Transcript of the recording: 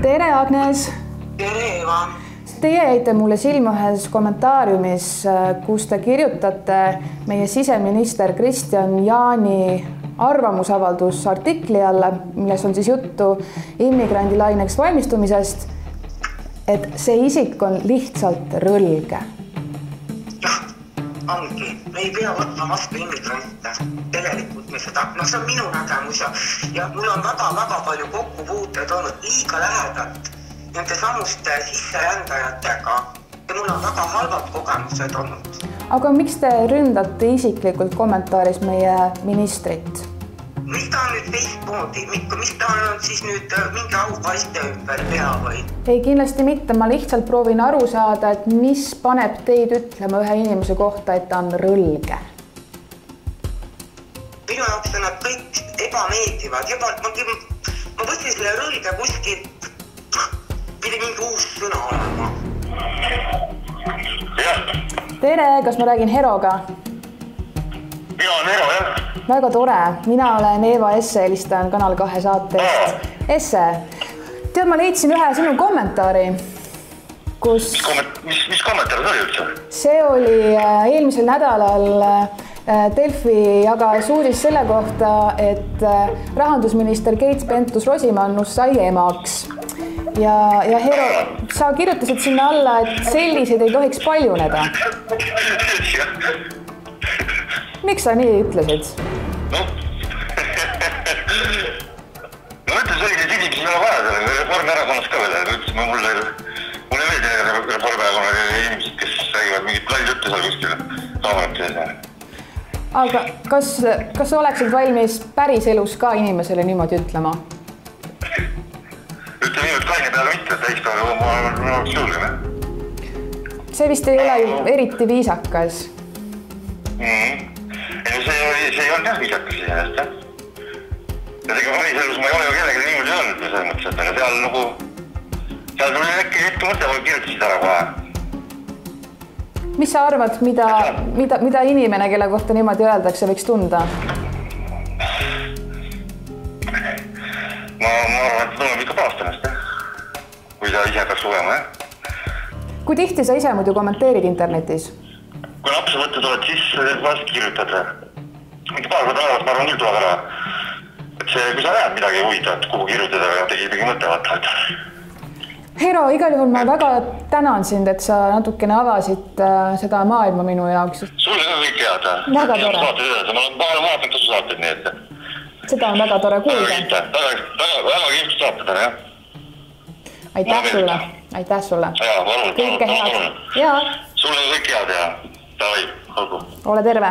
tere, Agnes! Tere, Eva! Teie jäite mulle silma ühes kommentaariumis, kus te kirjutate meie siseminister Kristian Jaani arvamusavaldus artikli alla, milles on siis juttu immigrandilaineks valmistumisest, et see isik on lihtsalt rõlge. Jah, ongi. Me ei pea võtma vastu immigrante. Tegelikult me seda, see on minu nägemus ja mul on väga palju kokkupuuteid olnud liiga lähedalt nende samuste sisserändajatega ja mul on väga halvad kogemused olnud. Aga miks te ründate isiklikult kommentaaris meie ministrit? Mis ta on nüüd teistmoodi? Mis ta on siis nüüd mingi aukaiste ümber pea või? Ei, kindlasti mitte. Ma lihtsalt proovin aru saada, et mis paneb teid ütlema ühe inimese kohta, et ta on rõlge. Minu jaoks on nad kõik ebameeldivad. Ma võtsin selle rõlge kuskil pidi mingi uus sõna olema. Tere, kas ma räägin Heroga? Mina on Hero, jah. Väga tore. Mina olen Eva Esse, helistan Kanal 2 saatest. Esse, tead, ma leidsin ühe sinu kommentaari, kus... Mis kommentaar see oli üldse? See oli eelmisel nädalal Delfi jagas uudis selle kohta, et rahandusminister Keit Pentus-Rosimannus sai emaks. Ja Hero, sa kirjutasid sinna alla, et selliseid ei tohiks paljuneda. Miks sa nii ütlesid? No ütlen, selliseid inimesi ei ole vaja selle Reformierakonnas ka veel. Ütlesime, mulle ei meeldi Reformierakonna inimesed, kes räägivad mingit lall juttu seal kuskil kaamerat. Aga kas sa oleksid valmis päris elus ka inimesele niimoodi ütlema? Ütle niimoodi kaine peale mitte, täispäeval ma oleks julgeme. See vist ei ole ju eriti viisakas. See ei olnud jah viisakas iseenest, jah. Ja tega päris elus ma ei ole ju kellegi niimoodi öelnud selles mõttes, et aga seal tuli äkki hetke mõte, ma kirjutasid ära kohe. Mis sa arvad, mida inimene, kelle kohta niimoodi öeldakse, võiks tunda? Ma arvan, et tuleb ikka paastamast, kui sa ise peaks lugema, jah. Kui tihti sa ise muidu kommenteerid internetis? Kui lapse võtta tuled, siis vast kirjutad. Mingi paar korda nädalas, ma arvan, küll tuleb ära. Et see, kui sa näed midagi huvitavat, kuhu kirjutada, tegi mõte vaata. Hero, igal juhul ma väga tänan sind, et sa natukene avasid seda maailma minu jaoks. Sulle ka kõik head. Väga tore. Ma olen vaatanud tasu saated, nii et... Seda on väga tore kuulda. Väga kihvt saated on, jah. Aitäh sulle. Jaa, palun. Kõike head. Jaa. Sulle kõik head ja davai, olgu. Ole terve.